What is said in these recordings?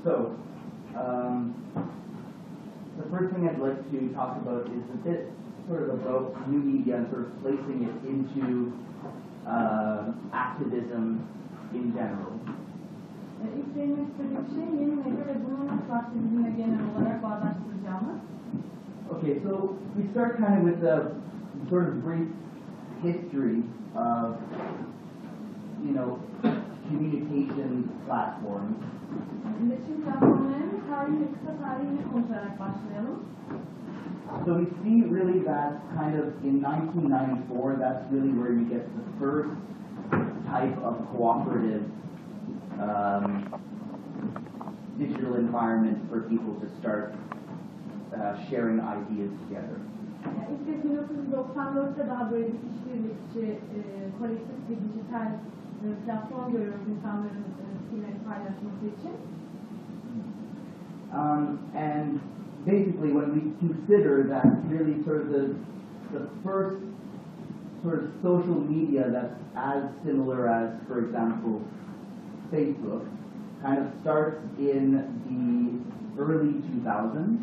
So, the first thing I'd like to talk about is a bit sort of about new media and sort of placing it into activism in general. İlk değinmek istediğim şey yeni medya ve bunu nasıl aktivizmle genel olarak bağdaştıracağımız. Okay, so we start kind of with a sort of brief history of, communication platforms. İletişim platformlarının tarihini, kısa tarihini konuşarak başlayalım. So we see really that kind of in 1994, that's really where you get the first type of cooperative digital environment for people to start sharing ideas together. İlk kez 1994'te daha böyle bir işbirlikçi, kolektif bir dijital platform görüyoruz insanların fikirlerini paylaşması için. And basically, when we consider that really sort of the first sort of social media that's as similar as, for example, Facebook, kind of starts in the early 2000s.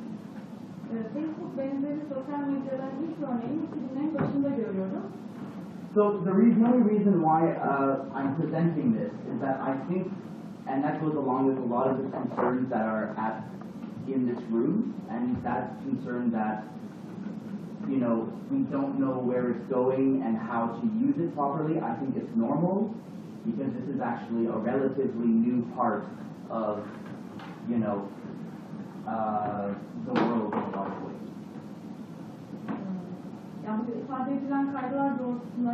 Facebook benzeri sosyal medyaların ilk örneğini 2000'lerin başında görüyoruz. So the only reason why I'm presenting this is that I think, and that goes along with a lot of the concerns that are in this room, and that concern that, we don't know where it's going and how to use it properly. I think it's normal, because this is actually a relatively new part of, the world in a lot of ways. Yani ifade edilen kaygılar doğrultusunda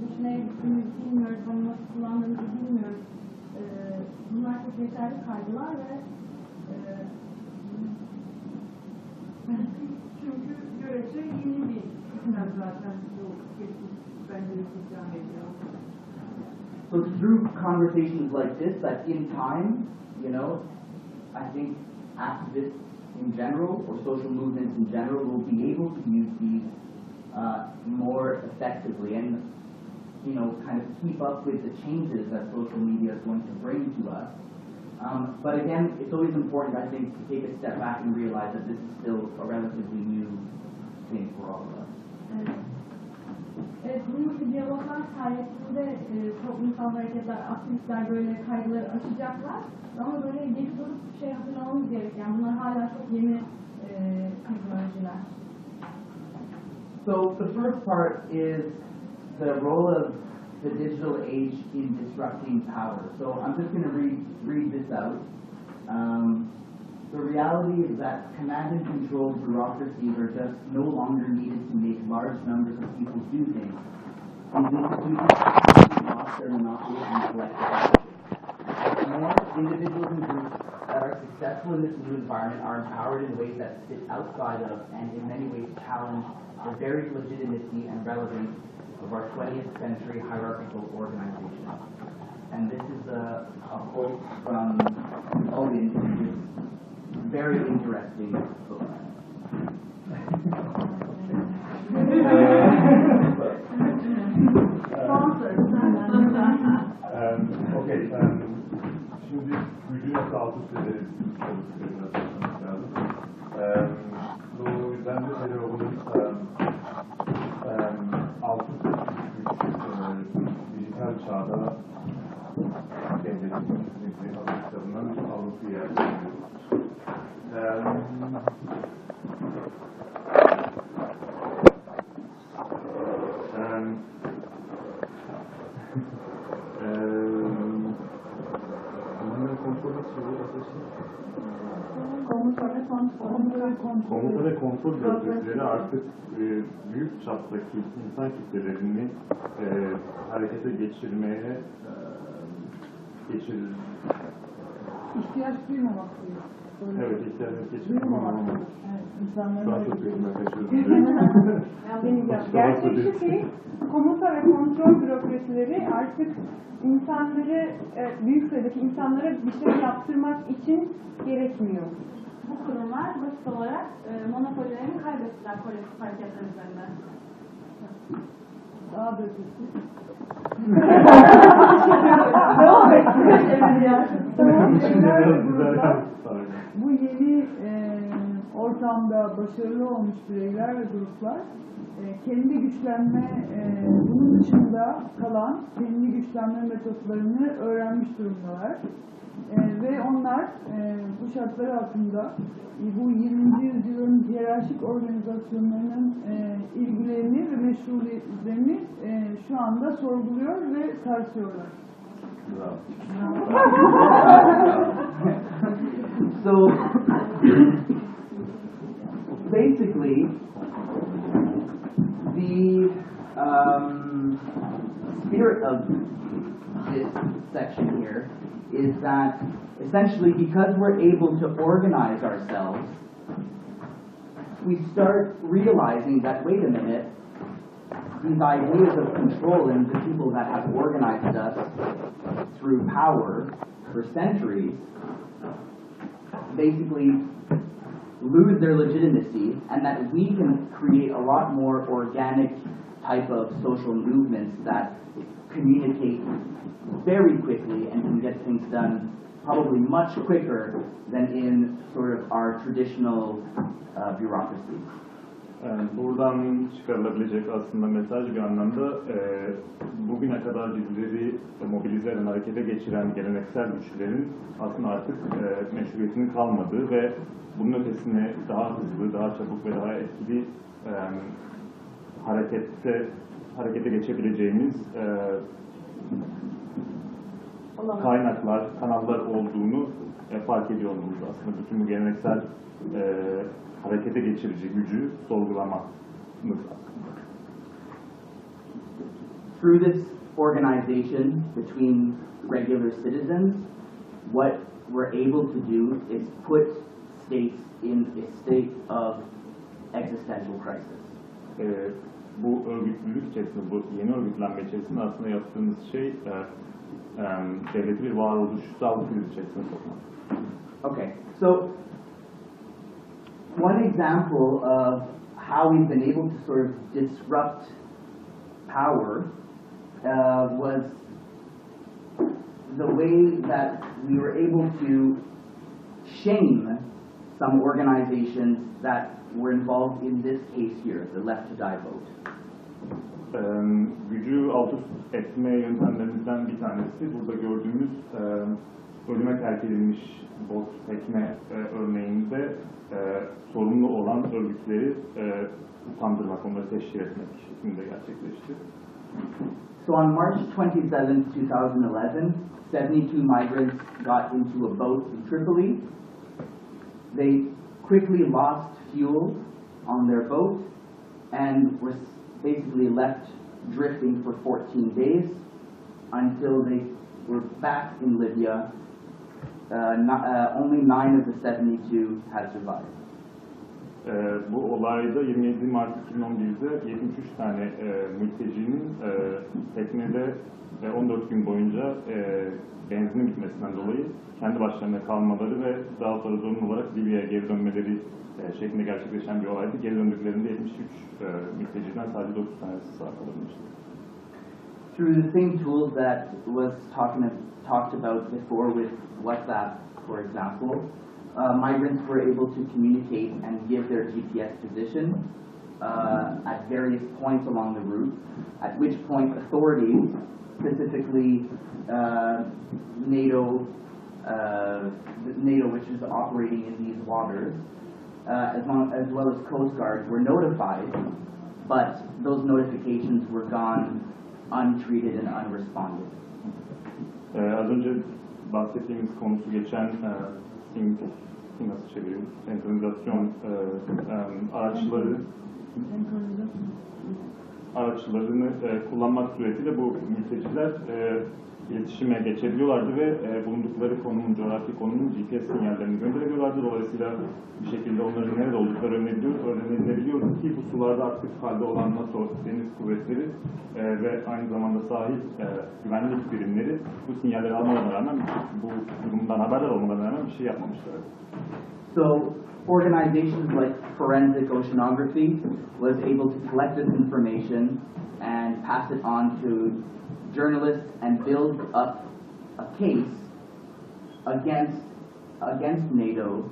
düşünmeye gittiğimiz bilmiyoruz, onu nasıl kullandığımızı bilmiyoruz. Bunlar çok geçerli kaygılar ve çünkü görece yeni bir sistem zaten bu bence sosyal medya. So through conversations like this, that in time, I think activists in general, or social movements in general, will be able to use these more effectively and, kind of keep up with the changes that social media is going to bring to us. But again, it's always important, I think, to take a step back and realize that this is still a relatively new thing for all of us. Evet, bu gibi diyaloglar sayesinde toplumsal hareketler, aktivistler böyle kaygıları açacaklar. Ama böyle geri durup hatırlamamız gereken, bunlar hala çok yeni teknolojiler. So the first part is the role of the digital age in disrupting power. So I'm just going to read this out. The reality is that command and control bureaucracies are just no longer needed to make large numbers of people do things. These institutions have lost their monopoly on collective action. More individuals and groups that are successful in this new environment are empowered in ways that sit outside of and in many ways challenge the very legitimacy and relevance of our 20th century hierarchical organization. And this is a quote from Owen in this very interesting book. Okay, şimdi gücü nasıl alt üst ederiz? O yüzden de alt üst dijital çağda devletin kitabından alıntı yerleştiriyoruz. Komuta ve kontrol bölgeleri artık büyük çaptaki insan kitlelerini harekete geçirmeye İhtiyaç duymamak diyor. Evet, ihtiyaç geçirmemek. Daha çok duymak kaçıyoruz. Gerçekçi şey, komuta ve kontrol bürokrasileri artık insanları, büyük sayıdaki insanlara bir şey yaptırmak için gerekmiyor. Bu kurumlar basit olarak monopolilerini kaybettiler kolektif hareketler üzerinde. Daha da ötesi. Devam et. Onun için de bireyler ve biraz güzel gruplar yani. bu yeni ortamda başarılı olmuş bireyler ve gruplar kendi güçlenme, bunun dışında kalan kendi güçlenme metotlarını öğrenmiş durumdalar. Ve onlar bu şartlar altında bu 20. yüzyılın hiyerarşik organizasyonlarının ilgilerini ve meşruiyetlerini şu anda sorguluyor ve sarsıyorlar. So, basically, the spirit of this section here is that essentially because we're able to organize ourselves, we start realizing that, wait a minute, these ideas of control and the people that have organized us through power for centuries basically lose their legitimacy, and that we can create a lot more organic type of social movements that communicate very quickly and can get things done probably much quicker than in sort of our traditional bureaucracy. Buradan çıkarılabilecek aslında mesaj bir anlamda bugüne kadar bizleri mobilize eden, harekete geçiren geleneksel güçlerin aslında artık meşruiyetinin kalmadığı ve bunun ötesine daha hızlı, daha çabuk ve daha etkili harekete geçebileceğimiz kaynaklar, kanallar olduğunu fark ediyor olmamız aslında. Bütün bu geleneksel harekete geçirici gücü sorgulamamız aslında. Through this organization between regular citizens, what we're able to do is put states in a state of existential crisis. Bu örgütlülük içerisinde, bu yeni örgütlenme içerisinde aslında yaptığımız şey devleti bir varoluşsal kriz içerisine sokmak. Okay, so one example of how we've been able to sort of disrupt power was the way that we were able to shame some organizations that were involved in this case here, the Left to Die vote. Gücü alt üst etme yöntemlerimizden bir tanesi burada gördüğümüz ölüme terk edilmiş bot tekne örneğinde sorumlu olan örgütleri utandırmak, onları teşhir etmek şeklinde gerçekleşti. So on March 27, 2011, 72 migrants got into a boat in Tripoli. They quickly lost fuel on their boat and were basically left drifting for 14 days until they were back in Libya. Only 9 of the 72 had survived. Bu olayda 27 Mart 2011'de 73 tane mültecinin teknede 14 gün boyunca benzinin bitmesinden dolayı kendi başlarına kalmaları ve daha sonra zorunlu olarak Libya'ya geri dönmeleri şeklinde gerçekleşen bir olaydı. Geri döndüklerinde 73 mülteciden sadece 9 tanesi sağ kalabilmişti. Through the same tools that was talked about before with WhatsApp, for example, migrants were able to communicate and give their GPS position at various points along the route, at which point authorities, specifically NATO, which is operating in these waters, as well as Coast Guard, were notified, but those notifications were gone untreated and unresponded. Az önce bahsettiğimiz konusu geçen nasıl çevireyim? Senkronizasyon araçlarını kullanmak suretiyle bu mülteciler iletişime geçebiliyorlardı ve bulundukları konumun, coğrafi konumun GPS sinyallerini gönderebiliyorlardı. Dolayısıyla bir şekilde onların nerede oldukları öğrenilebiliyordu ki bu sularda aktif halde olan NATO deniz kuvvetleri ve aynı zamanda sahil güvenlik birimleri bu sinyalleri almalarına rağmen, bu durumdan haberdar olmalarına rağmen bir şey yapmamışlardı. So organizations like Forensic Oceanography was able to collect this information and pass it on to journalists and build up a case against NATO,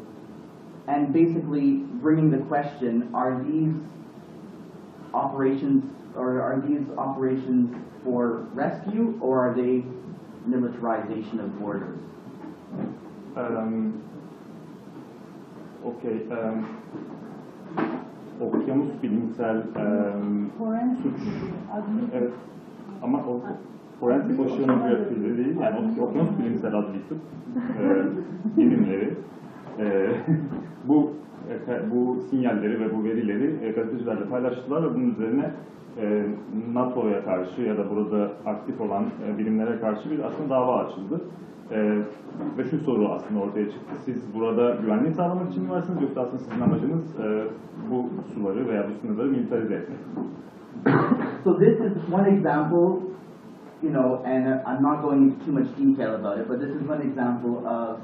and basically bringing the question: are these operations for rescue, or are they militarization of borders? Okyanus bilimsel suç, evet, ama o forensik oceanografi değil, yani okyanus bilimsel adli tıp bilimleri bu sinyalleri ve bu verileri gazetecilerle paylaştılar ve bunun üzerine NATO'ya karşı ya da burada aktif olan birimlere karşı bir aslında dava açıldı. Ve şu soru aslında ortaya çıktı. Siz burada güvenliği sağlamak için mi varsınız, yoksa aslında sizin amacınız bu suları veya bu sınırları militarize etmek? So this is one example, you know, and I'm not going into too much detail about it, but this is one example of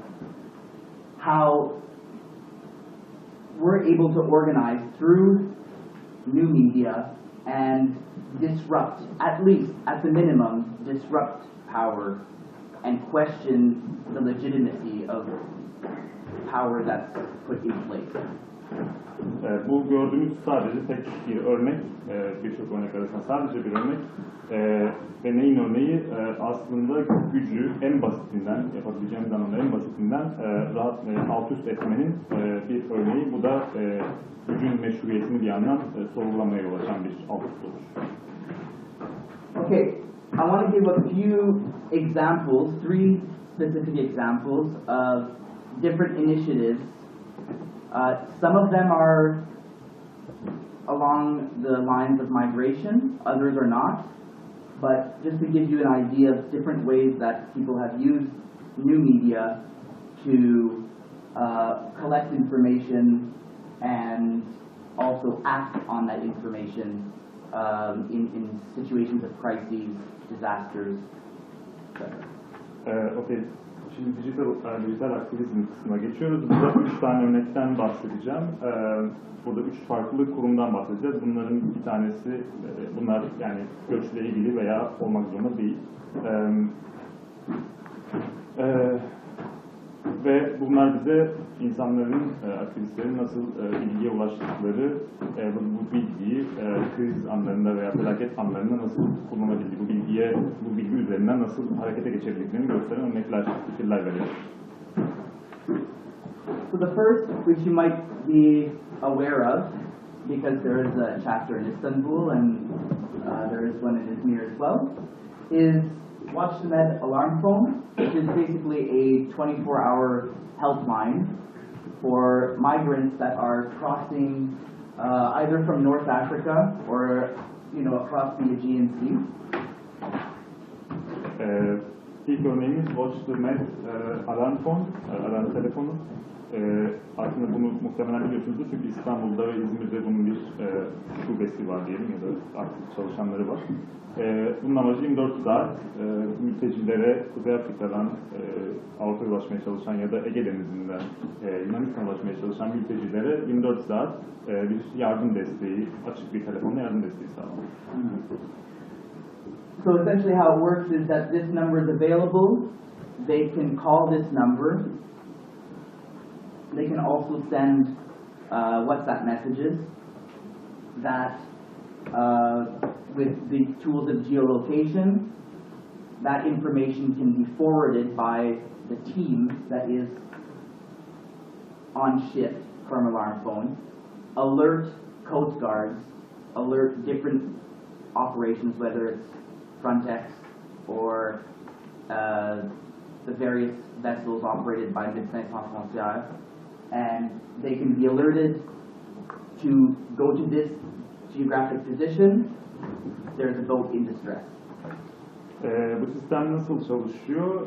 how we're able to organize through new media and disrupt, at least, at the minimum, disrupt power and question the legitimacy of power that's put in place. Bu gördüğümüz sadece tek bir örnek, birçok örnek arasında sadece bir örnek ve neyin örneği? Aslında gücü en basitinden, yapabileceğimiz anlamda en basitinden rahat alt üst etmenin bir örneği. Bu da gücün meşruiyetini bir yandan sorgulamaya yol açan bir alt üst olur. Okay, I want to give a few examples, 3 specific examples of different initiatives. Some of them are along the lines of migration, others are not. But just to give you an idea of different ways that people have used new media to collect information and also act on that information in situations of crises, disasters, etc. Okay. Şimdi dijital aktivizm kısmına geçiyoruz. Burada 3 tane örnekten bahsedeceğim. Burada 3 farklı kurumdan bahsedeceğiz. Bunların bir tanesi, bunlar yani göçle ilgili veya olmak zorunda değil. Ve bunlar bize insanların, aktivistlerin nasıl bilgiye ulaştıkları, bu bilgiyi kriz anlarında veya felaket anlarında nasıl kullanabildiği, bu bilgi üzerinden nasıl harekete geçebildiklerini gösteren örnekler, fikirler veriyor. So the first, which you might be aware of, because there is a chapter in Istanbul and there is one in Izmir as well, is Watch the Med alarm phone, which is basically a 24-hour helpline for migrants that are crossing either from North Africa or, you know, across the Aegean Sea. İlk örneğimiz Watch the Med alarm phone, alarm telefonu. Aslında bunu muhtemelen biliyorsunuzdur çünkü İstanbul'da ve İzmir'de bunun bir şubesi var diyelim ya da aktif çalışanları var. Bunun amacı 24 saat mültecilere Kuzey Afrika'dan Avrupa'ya ulaşmaya çalışan ya da Ege Denizi'nden Yunanistan'a ulaşmaya çalışan mültecilere 24 saat bir yardım desteği, açık bir telefonla yardım desteği sağlamak. So essentially how it works is that this number is available. They can call this number. They can also send WhatsApp messages that with the tools of geolocation, that information can be forwarded by the team that is on shift from alarm phone, alert Coast Guards, alert different operations, whether it's Frontex or the various vessels operated by Médecins Sans Frontières, and they can be alerted to go to this geographic position. There's a boat in distress. Bu sistem nasıl çalışıyor?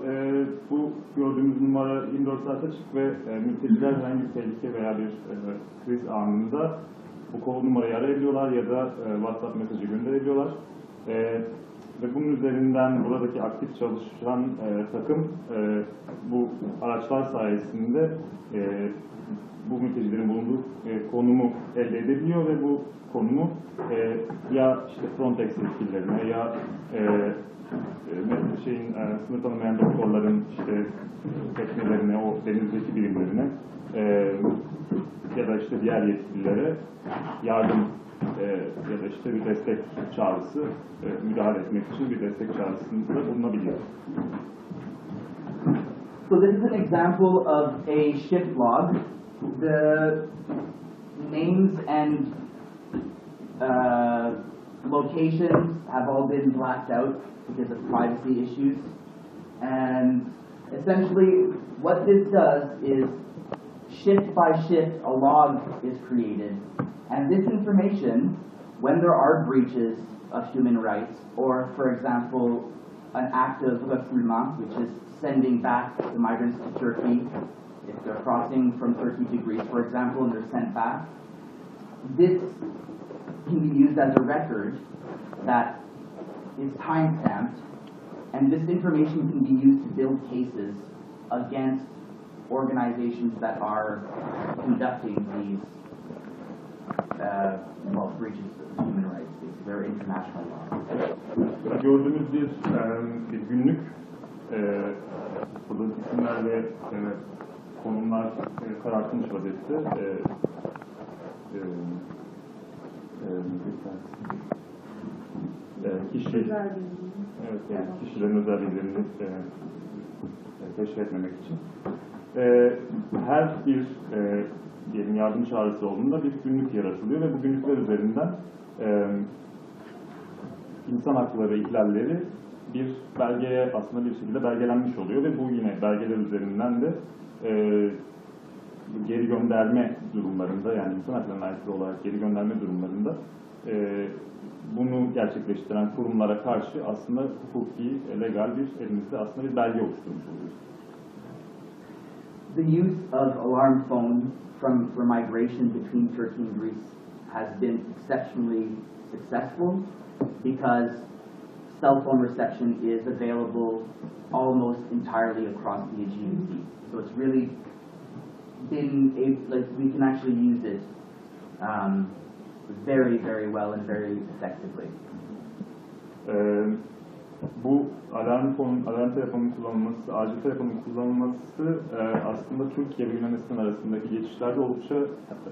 Bu gördüğümüz numara 24 saat açık ve mülteciler herhangi bir tehlike veya bir kriz anında bu kod numarayı arayabiliyorlar ya da WhatsApp mesajı gönderebiliyorlar. Ve bunun üzerinden buradaki aktif çalışan takım bu araçlar sayesinde bu mültecilerin bulunduğu konumu elde edebiliyor ve bu konumu ya işte Frontex yetkililerine ya sınır tanımayan doktorların işte teknelerine, o denizdeki birimlerine ya da işte diğer yetkililere yardım ya da işte bir destek çağrısı, müdahale etmek için bir destek çağrısında bulunabiliyor. So this is an example of a ship log. The names and locations have all been blacked out because of privacy issues. And essentially what this does is shift by shift a log is created. And this information, when there are breaches of human rights, or for example, an act of refoulement, which is sending back the migrants to Turkey, if they're crossing from Turkey to Greece, for example, and they're sent back, this can be used as a record that is time-stamped, and this information can be used to build cases against organizations that are conducting these breaches of human rights. They're international law. Gördüğümüz bir günlük, burada isimler ve konumlar karartılmış vaziyette. Kişilerin özel bilgilerini teşhir etmemek için. Her bir diyelim yardım çağrısı olduğunda bir günlük yaratılıyor ve bu günlükler üzerinden insan hakları ihlalleri bir belgeye aslında bir şekilde belgelenmiş oluyor ve bu yine belgeler üzerinden de geri gönderme durumlarında, yani insan haklarına aykırı olarak geri gönderme durumlarında bunu gerçekleştiren kurumlara karşı aslında hukuki, legal bir elimizde aslında bir belge oluşturmuş oluyoruz. The use of alarm phone for migration between Turkey and Greece has been exceptionally successful because cell phone reception is available almost entirely across the Aegean Sea. So it's really been we can actually use it very, very well and very effectively. Bu alarm telefonunun kullanılması, acil telefonun kullanılması aslında Türkiye ve Yunanistan arasındaki geçişlerde oldukça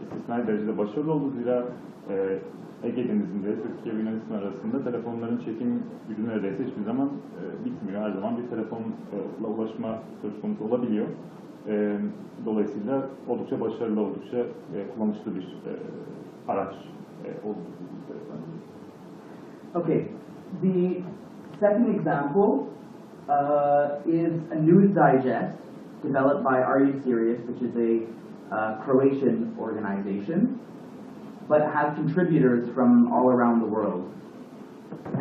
istisnai derecede başarılı oldu. Zira Ege Denizi'nde Türkiye ve Yunanistan arasında telefonların çekim gücü neredeyse hiçbir zaman bitmiyor. Her zaman bir telefonla ulaşma söz konusu olabiliyor. Dolayısıyla oldukça başarılı, oldukça kullanışlı bir araç oldu. Okay, the second example is a news digest developed by Are You Serious, which is a Croatian organization, but has contributors from all around the world.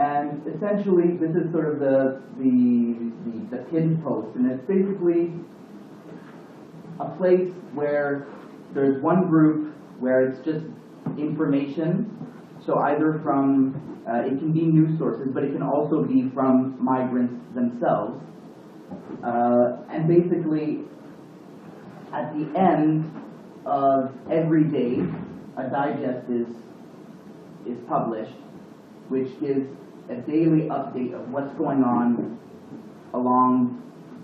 And essentially, this is sort of the pinned post, and it's basically a place where there's one group where it's just information, so either from, it can be news sources, but it can also be from migrants themselves. And basically, at the end of every day, a digest is published, which gives a daily update of what's going on along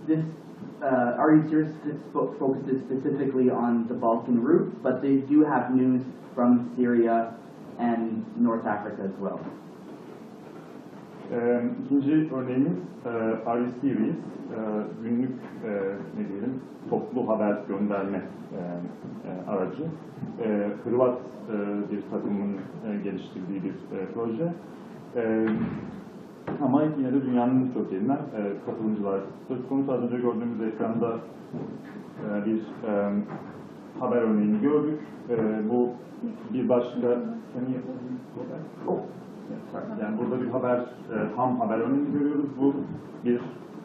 this. Are You Serious focuses specifically on the Balkan route, but they do have news from Syria and North Africa as well. İkinci örneğimiz Are You Serious? Günlük ne diyelim, toplu haber gönderme aracı. Hırvat bir takımın geliştirdiği bir proje. Ama yine de dünyanın birçok yerinden katılımcılar söz konusu. Az önce gördüğümüz ekranda bir haber örneğini gördük. Bu bir başka yani burada bir haber, ham haber örneğini görüyoruz. Bu bir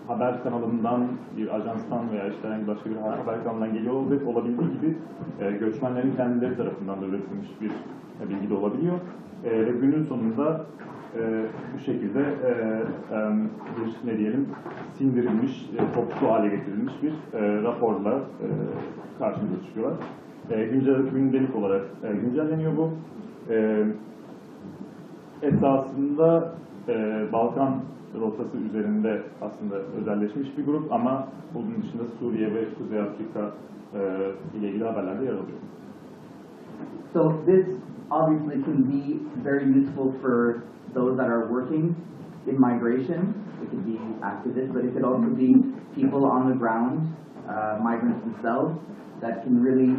haber kanalından, bir ajanstan veya işte herhangi başka bir haber kanalından geliyor olabildiği gibi göçmenlerin kendileri tarafından da üretilmiş bir bilgi de olabiliyor. Ve günün sonunda bu şekilde bir ne diyelim sindirilmiş, toplu hale getirilmiş bir raporla karşımıza çıkıyorlar. Gündelik olarak güncelleniyor bu. Esasında Balkan rotası üzerinde aslında özelleşmiş bir grup ama bunun dışında Suriye ve Kuzey Afrika ile ilgili haberler de yer alıyor. So this obviously can be very useful for those that are working in migration. It could be activists, but it could also be people on the ground, migrants themselves, that can really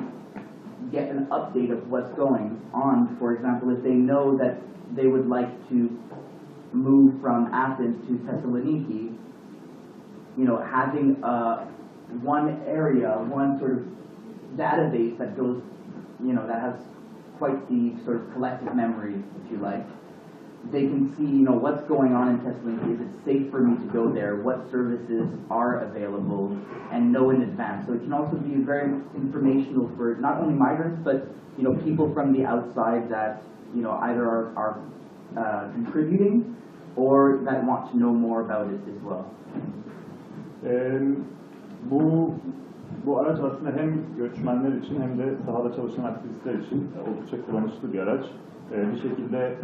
get an update of what's going on. For example, if they know that they would like to move from Athens to Thessaloniki, you know, having one area, one sort of database that goes, you know, that has quite the sort of collective memory, if you like. They can see, you know, what's going on in Thessaloniki. Is it safe for me to go there? What services are available? And know in advance. So it can also be very informational for not only migrants, but, you know, people from the outside that, you know, either are contributing or that want to know more about it as well. Bu araç aslında hem göçmenler için hem de sahada çalışan aktivistler için oldukça kullanışlı bir araç. Bir şekilde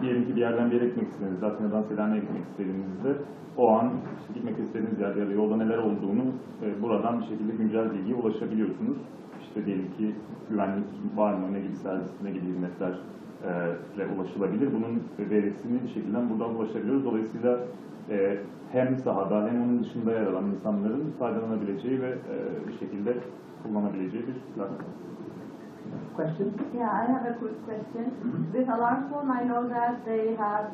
diyelim ki bir yerden bir yere gitmek istediğinizde, zaten dans edenle gitmek istediğinizde o an işte gitmek istediğiniz yerde ya da yolda neler olduğunu buradan bir şekilde güncel bilgiye ulaşabiliyorsunuz. İşte diyelim ki güvenlik var mı, ne gibi servis, ne gibi hizmetlerle ulaşılabilir. Bunun verisini bir şekilde buradan ulaşabiliyoruz. Dolayısıyla hem sahada hem onun dışında yer alan insanların faydalanabileceği ve bir şekilde kullanabileceği bir platform. Question? Yeah, I have a quick question. With Alarm.phone, I know that they have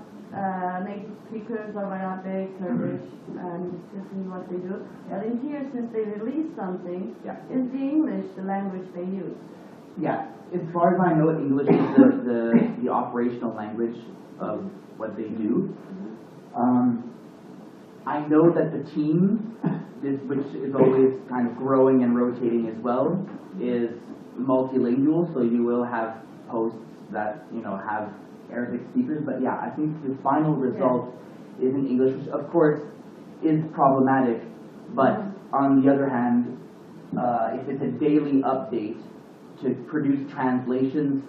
native speakers of Arabic, Kurdish, and this is what they do. And in here, since they released something, is the English the language they use? Yeah, as far as I know, English is the operational language of what they do. I know that the team, which is always kind of growing and rotating as well, is multilingual, so you will have hosts that, you know, have Arabic speakers, but yeah, I think the final result is in English, which of course is problematic, but on the other hand, if it's a daily update to produce translations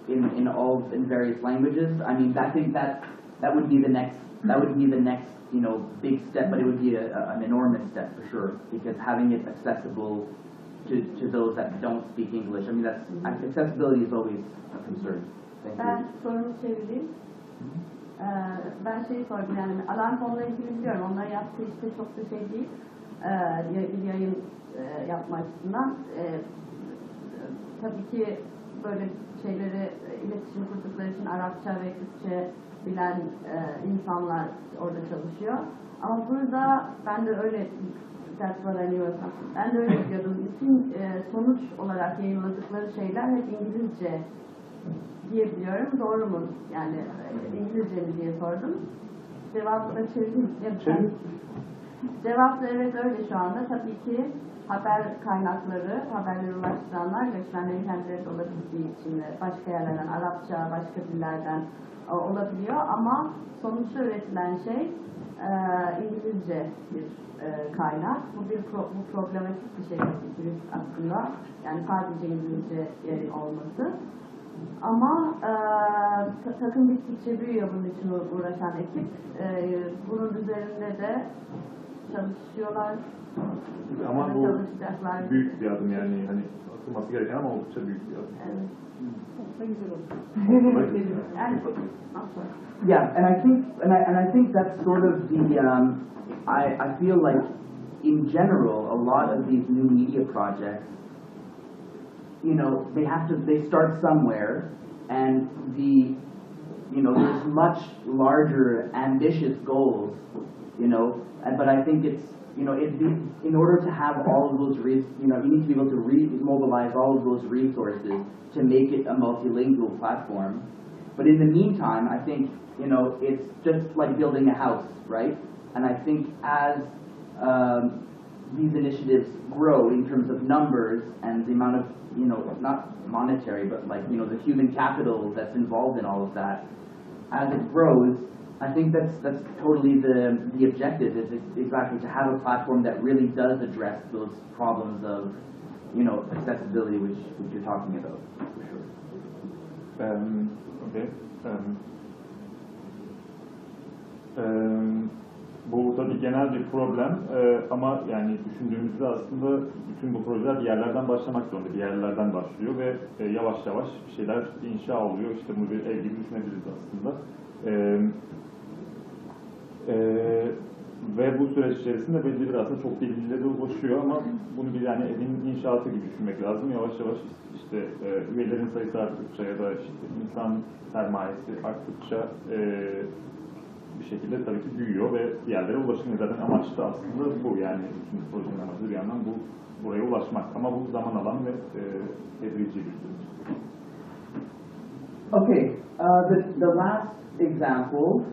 in various languages, I mean, I think that would be the next, you know, big step, but it would be an enormous step for sure, because having it accessible to those that don't speak English, I mean, accessibility is always a concern. Ben sorumu çevireyim. Ben sordum yani Alarm.phone'la ilgili biliyorum. Onlar yaptığı işte çok da şey değil. Bir yayın yapma açısından. Tabii ki böyle şeyleri iletişim kurdukları için Arapça ve Kürtçe bilen insanlar orada çalışıyor. Ama burada ben de öyle ben de öyle biliyordum. Bütün sonuç olarak yayınladıkları şeyler hep İngilizce diyebiliyorum. Doğru mu? Yani İngilizce mi diye sordum. Cevap da çevirdim. Cevap da evet öyle şu anda. Tabii ki haber kaynakları, haberleri ulaştıranlar göçmenlerin kendileri de olabildiği için başka yerlerden, Arapça, başka dillerden olabiliyor. Ama sonuçta üretilen şey İngilizce bir kaynak. Bu problematik bir şey aslında. Yani sadece İngilizce yerin olması. Ama takım bittikçe büyüyor bunun için uğraşan ekip. Bunun üzerinde de çalışıyorlar. Ama bu büyük bir adım yani hani atılması gereken ama oldukça büyük bir adım. Evet. Yeah, and I think that's sort of the I feel like in general a lot of these new media projects, you know, they start somewhere, and there's much larger ambitious goals, you know, but I think it's, you know, in order to have all of those you need to be able to mobilize all of those resources to make it a multilingual platform. But in the meantime, I think, you know, it's just like building a house, right? And I think as these initiatives grow in terms of numbers and the amount of, you know, not monetary, but like, you know, the human capital that's involved in all of that, as it grows, I think that's totally the objective, is exactly to have a platform that really does address those problems of, you know, accessibility, which you're talking about, for sure. Okay. Bu tabii genel bir problem ama yani düşündüğümüzde aslında bütün bu projeler bir yerlerden başlamak zorunda, bir yerlerden başlıyor ve yavaş yavaş bir şeyler inşa oluyor. İşte bunu bir ev gibi düşünebiliriz aslında. Ve bu süreç içerisinde belli bir aslında çok bilgilere ulaşıyor ama bunu bir yani evin inşaatı gibi düşünmek lazım. Yavaş yavaş işte üyelerin sayısı arttıkça ya da işte insan sermayesi arttıkça bir şekilde tabii ki büyüyor ve bir yerlere ulaşım zaten amaç da aslında bu yani bütün projenin amacı bir yandan buraya ulaşmak ama bu zaman alan ve tedrici bir süreç. Okay, the last example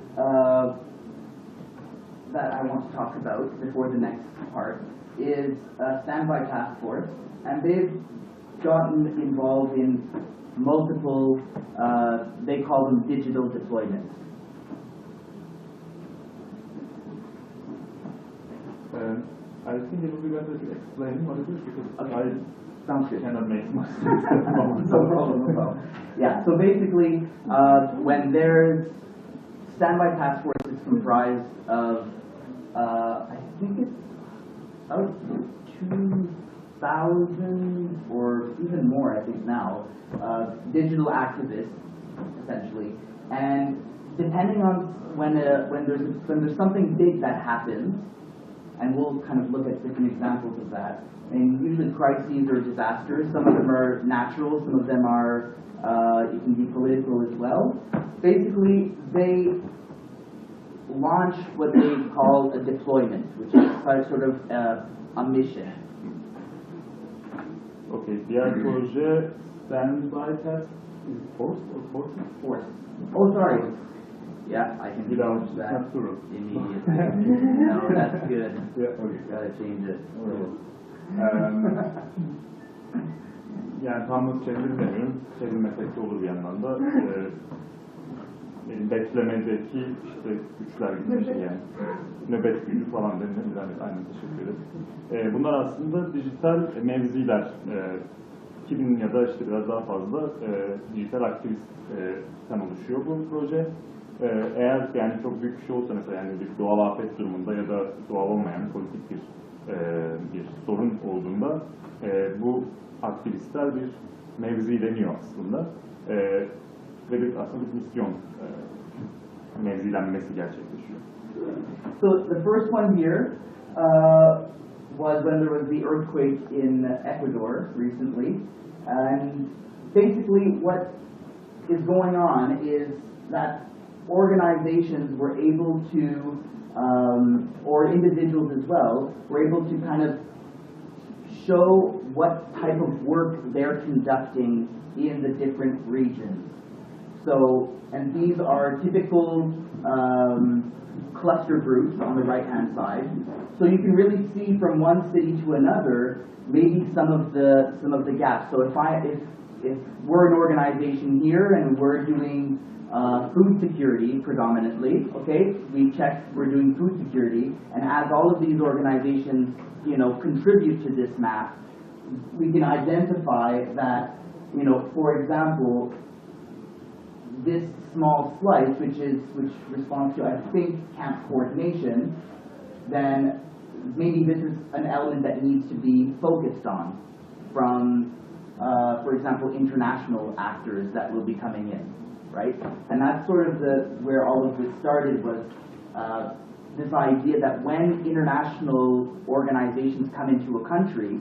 that I want to talk about before the next part is Standby Task Force, and they've gotten involved in multiple, they call them digital deployments. I think it would be better to explain what it is because Okay. Sounds good. cannot make much sense. No problem, no problem. Yeah, so basically, when there's Standby Task Force is comprised of, I think it's about 2,000 or even more, I think now, digital activists, essentially. And depending on when there's something big that happens, and we'll kind of look at different examples of that. And usually crises or disasters, some of them are natural, some of them are, it can be political as well. Basically, they launch what they call a deployment, which is sort of a mission. Okay, diğer proje Standby Task Force or Force? Force. Oh, sorry. Yeah, I can Without change that natural. immediately. No, that's good. Yeah, okay. Gotta change it. Yani tam nasıl çevrilmiyorum. Çevrilmesek de olur bir yandan da. Beklemedeki işte güçler gibi bir şey yani. Nöbet gücü falan denilebilir. Aynen, teşekkür ederim. Bunlar aslında dijital mevziler. 2000 ya da işte biraz daha fazla dijital aktivistten oluşuyor bu proje. Eğer yani çok büyük bir şey olsa mesela yani bir doğal afet durumunda ya da doğal olmayan politik bir sorun olduğunda bu aktivistler bir mevzileniyor aslında ve bir aslında bir misyon mevzilenmesi gerçekleşiyor. So the first one here was when there was the earthquake in Ecuador recently, and basically what is going on is that organizations were able to, or individuals as well, were able to kind of show what type of work they're conducting in the different regions. So, and these are typical cluster groups on the right-hand side. So you can really see from one city to another, maybe some of the gaps. So if we're an organization here and we're doing food security predominantly, okay, we check we're doing food security, and as all of these organizations, you know, contribute to this map, we can identify that, you know, for example, this small slice, which responds to, I think, camp coordination, then maybe this is an element that needs to be focused on from, for example, international actors that will be coming in, right? And that's sort of where all of this started, was this idea that when international organizations come into a country,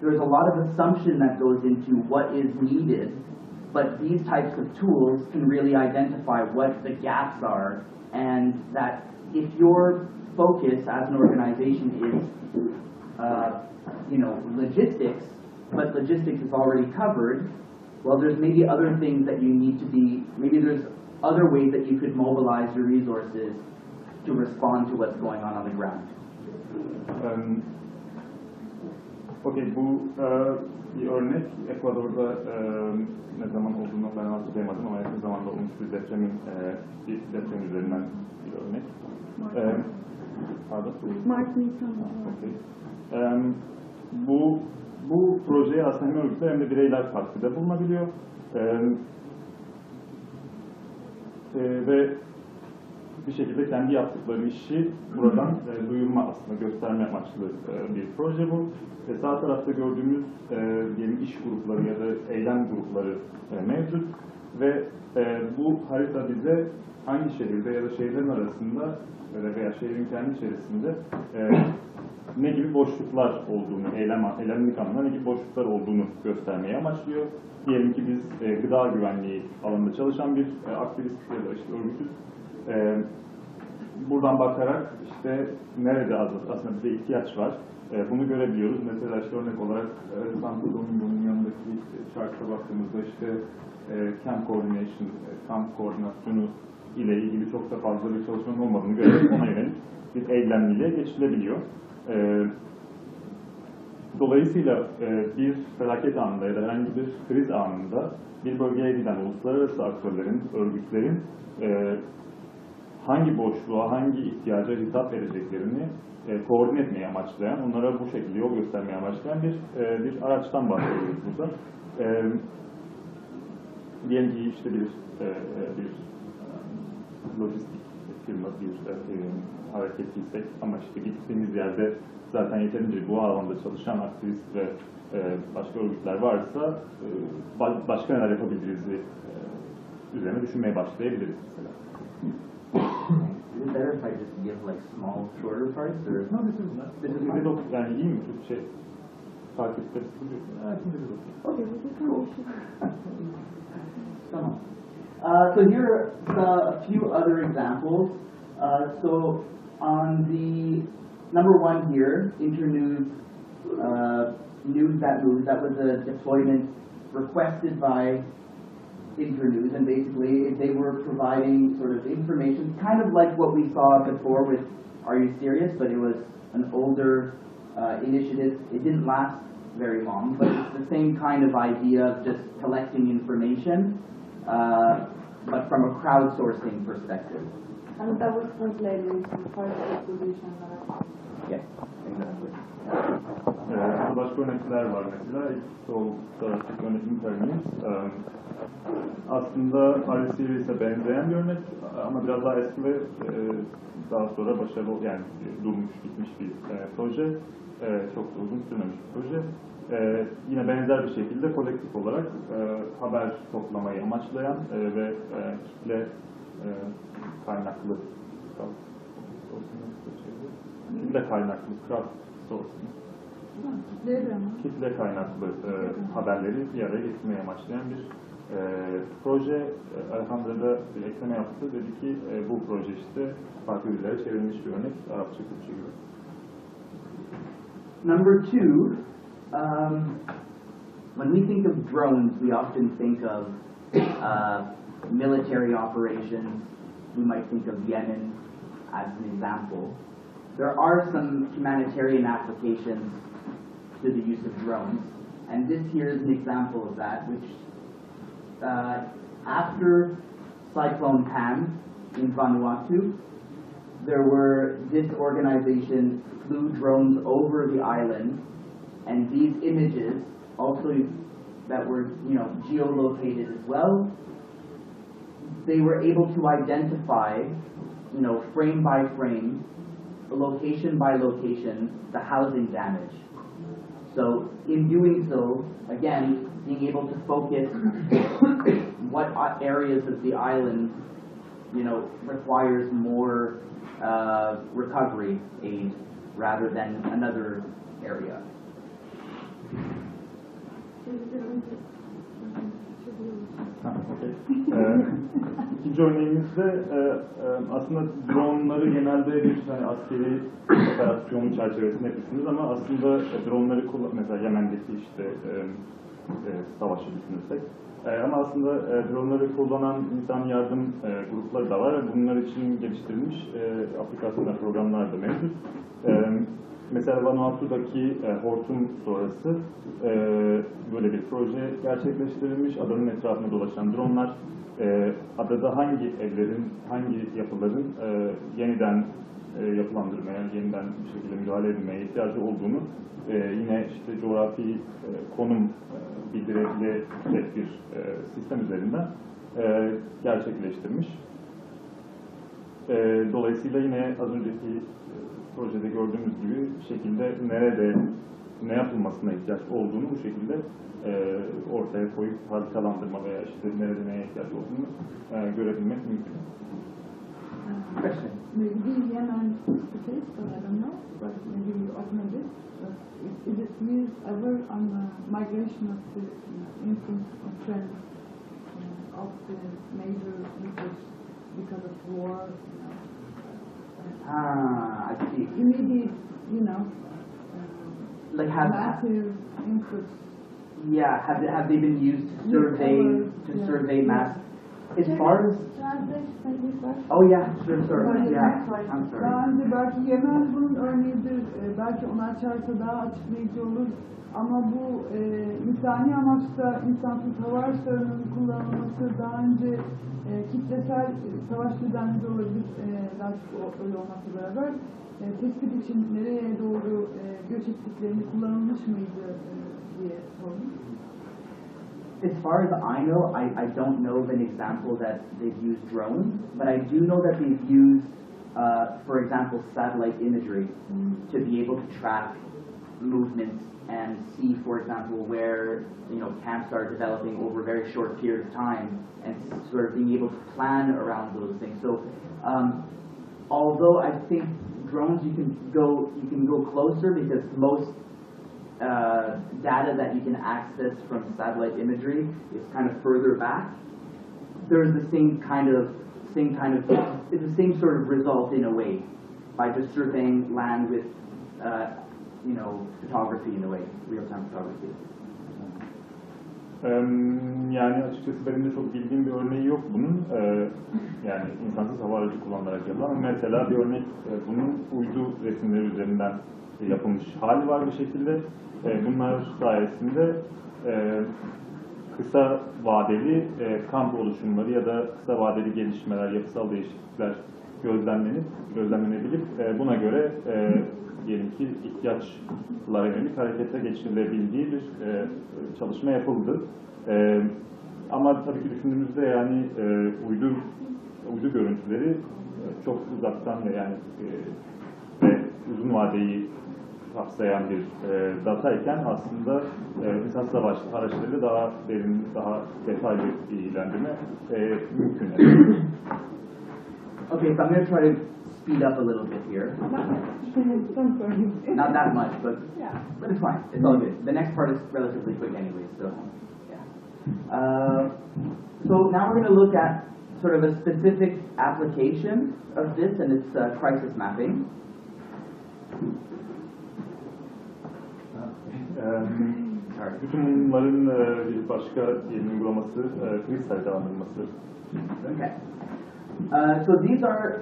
there's a lot of assumption that goes into what is needed, but these types of tools can really identify what the gaps are, and that if your focus as an organization is, you know, logistics, but logistics is already covered, well, there's maybe other things that you need to be, maybe there's other ways that you could mobilize your resources to respond to what's going on the ground. Okay, bu bir örnek. Ekvador'da ne zaman olduğunu ben hatırlayamadım ama yakın zamanda olmuş bir deprem üzerinden bir örnek. Pardon? Mart Nisan. Okay. Bu projeye aslında hem örgütler hem de bireyler katkıda bulunabiliyor. Ve bir şekilde kendi yaptıkları işi buradan duyurma, aslında gösterme amaçlı bir proje bu. Sağ tarafta gördüğümüz diyelim iş grupları ya da eylem grupları mevcut ve bu harita bize hangi şehirde ya da şehirlerin arasında veya şehrin kendi içerisinde ne gibi boşluklar olduğunu, eylemlik anlamda ne gibi boşluklar olduğunu göstermeye amaçlıyor. Diyelim ki biz gıda güvenliği alanında çalışan bir aktivist ya da işte örgütüz. Buradan bakarak işte nerede aslında bize ihtiyaç var, bunu görebiliyoruz. Mesela işte örnek olarak Santo Domingo'nun yanındaki şarkıda baktığımızda işte camp coordination, kamp koordinasyonu ile ilgili çok da fazla bir çalışmanın olmadığını görerek ona yönelik bir eylemliğe geçilebiliyor. Dolayısıyla bir felaket anında ya da herhangi bir kriz anında bir bölgeye giden uluslararası aktörlerin, örgütlerin hangi boşluğa, hangi ihtiyaca hitap edeceklerini koordine etmeyi amaçlayan, onlara bu şekilde yol göstermeyi amaçlayan bir araçtan bahsediyoruz burada. Diyelim ki işte bir lojistik firma, bir hareketliysek ama işte gittiğimiz yerde zaten yeterince bu alanda çalışan aktivist ve başka örgütler varsa başka neler yapabiliriz üzerine düşünmeye başlayabiliriz mesela. Is it better if I just give like small, shorter parts, or? No, this is fine. Yani iyi mi? Türkçe takipte tutuyor. Okay, cool. So here are a few other examples. So on the number one here, Internews News That Moves, that was a deployment requested by Internews, and basically they were providing sort of information, kind of like what we saw before with Are You Serious? But it was an older initiative. It didn't last very long, but it's the same kind of idea of just collecting information, but from a crowdsourcing perspective. And that was translated into partial position. Yes, exactly. Başka örnekler var mesela. Solda örnek Internews. Aslında Are You Serious'e benzeyen bir örnek ama biraz daha eski ve daha sonra başarılı, yani durmuş, bitmiş bir proje. Çok da uzun sürmemiş bir proje. Yine benzer bir şekilde kolektif olarak haber toplamayı amaçlayan ve kitle kaynaklı crowdsourcing, kitle kaynaklı haberleri bir araya getirmeye amaçlayan bir proje. Alejandro'da bir ekleme yaptı. Dedi ki bu proje işte farklı dillere çevrilmiş bir örnek, Arapça, Türkçe gibi. Number two, when we think of drones, we often think of military operations. We might think of Yemen as an example. There are some humanitarian applications to the use of drones, and this here is an example of that, which after Cyclone Pam in Vanuatu, this organization flew drones over the island, and these images also that were, geolocated as well, they were able to identify, frame by frame, location by location, the housing damage. So in doing so, again, being able to focus what areas of the island, requires more recovery aid rather than another area. İkinci örneğimizde aslında dronları genelde bir askeri operasyonun çerçevesinde yapıyorsunuz ama aslında dronları mesela Yemen'deki işte savaşı düşünürsek ama aslında dronları kullanan insan yardım grupları da var ve bunlar için geliştirilmiş aplikasyonlar, programlar da mevcut. Mesela Vanuatu'daki hortum sonrası böyle bir proje gerçekleştirilmiş. Adanın etrafında dolaşan dronlar adada hangi evlerin, hangi yapıların yeniden yapılandırmaya, yeniden bir şekilde müdahale edilmeye ihtiyacı olduğunu yine işte coğrafi konum bildirebilecek bir sistem üzerinden gerçekleştirmiş. Dolayısıyla yine az önceki projede gördüğümüz gibi bir şekilde nerede ne yapılmasına ihtiyaç olduğunu bu şekilde ortaya koyup haritalandırma veya işte nerede neye ihtiyaç olduğunu görebilmek mümkün. Question. Maybe Yemen specific, so I don't know, but maybe you also know this. But is it used ever on the migration of the influence of trends of the major influx because of war? I see. Immediate, Like have massive influx. Yeah, have they been used to survey mass? As far as oh yeah, sure. Yeah, I'm sorry. Daha önce belki Yemen bunun örneğidir, belki onu açarsa daha açıklayıcı olur. Ama bu insani amaçta insansız hava araçlarının kullanılması daha önce kitlesel savaş düzenli de olabilir, daha çok öyle olmakla beraber tespit için nereye doğru göç ettiklerini kullanılmış mıydı diye sordum. As far as I know, I don't know of an example that they've used drones, but I do know that they've used, for example, satellite imagery to be able to track movements and see, for example, where camps are developing over a very short period of time, and sort of being able to plan around those things. So, although I think drones you can go closer because most data that you can access from satellite imagery is kind of further back. There's the same it's the same sort of result in a way by just surveying land with photography in a way, real-time photography. Yani açıkçası benim de çok bildiğim bir örneği yok bunun. Yani insansız hava aracı kullanılarak yapılan. Mesela bir örnek bunun uydu resimleri üzerinden yapılmış hali var bir şekilde. Bunlar sayesinde kısa vadeli kamp oluşumları ya da kısa vadeli gelişmeler, yapısal değişiklikler gözlemlenebilip buna göre diyelim ki ihtiyaçlara yönelik harekete geçirilebildiği bir çalışma yapıldı. Ama tabii ki düşündüğümüzde yani uydu görüntüleri çok uzaktan ve yani ve uzun vadeyi kapsayan bir data iken aslında insansız hava araçlarıyla daha derin, daha detaylı bilgilendirme mümkün. Okay, so I'm going to try to speed up a little bit here. Not that much, but it's fine. It's all good. The next part is relatively quick anyway, so yeah. So now we're going to look at sort of a specific application of this, and it's crisis mapping. Bütün bunların bir başka yeni uygulaması kriz haritalandırması. Okay. So these are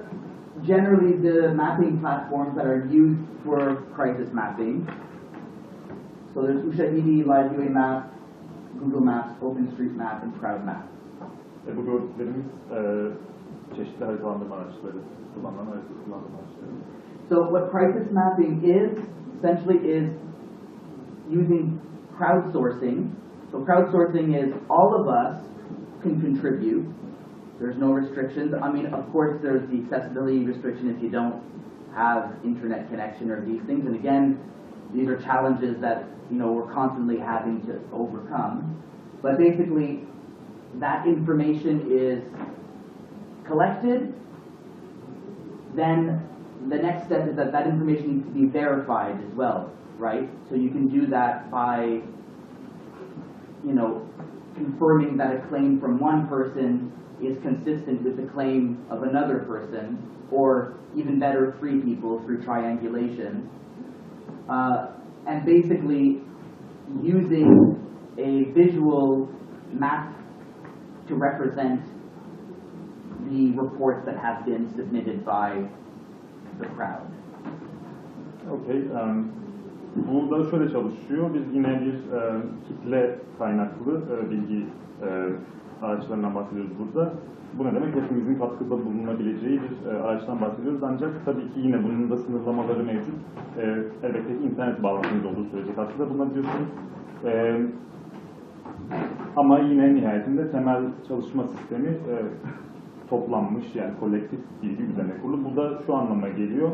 generally the mapping platforms that are used for crisis mapping. So there's Ushahidi, Live Map, Google Maps, OpenStreetMap, and CrowdMap. Bu gördüklerimiz çeşitli haritalandırma araçları, kullanılan haritalandırma araçları. So what crisis mapping is, essentially is using crowdsourcing. So crowdsourcing is all of us can contribute. There's no restrictions. I mean, of course, there's the accessibility restriction if you don't have internet connection or these things. And again, these are challenges that, we're constantly having to overcome. But basically, that information is collected. Then the next step is that information needs to be verified as well, right? So you can do that by, confirming that a claim from one person is consistent with the claim of another person, or even better, three people through triangulation. And basically using a visual map to represent the reports that have been submitted by the crowd. Okay. Bu da şöyle çalışıyor. Biz yine bir kitle kaynaklı bilgi araçlarından bahsediyoruz burada. Bu ne demek? Hepimizin katkıda bulunabileceği bir araçtan bahsediyoruz. Ancak tabii ki yine bunun da sınırlamaları mevcut. Elbette ki internet bağlantınız olduğu sürece katkıda bulunabiliyorsunuz. Ama yine nihayetinde temel çalışma sistemi toplanmış, yani kolektif bilgi üzerine kurulu. Bu da şu anlama geliyor.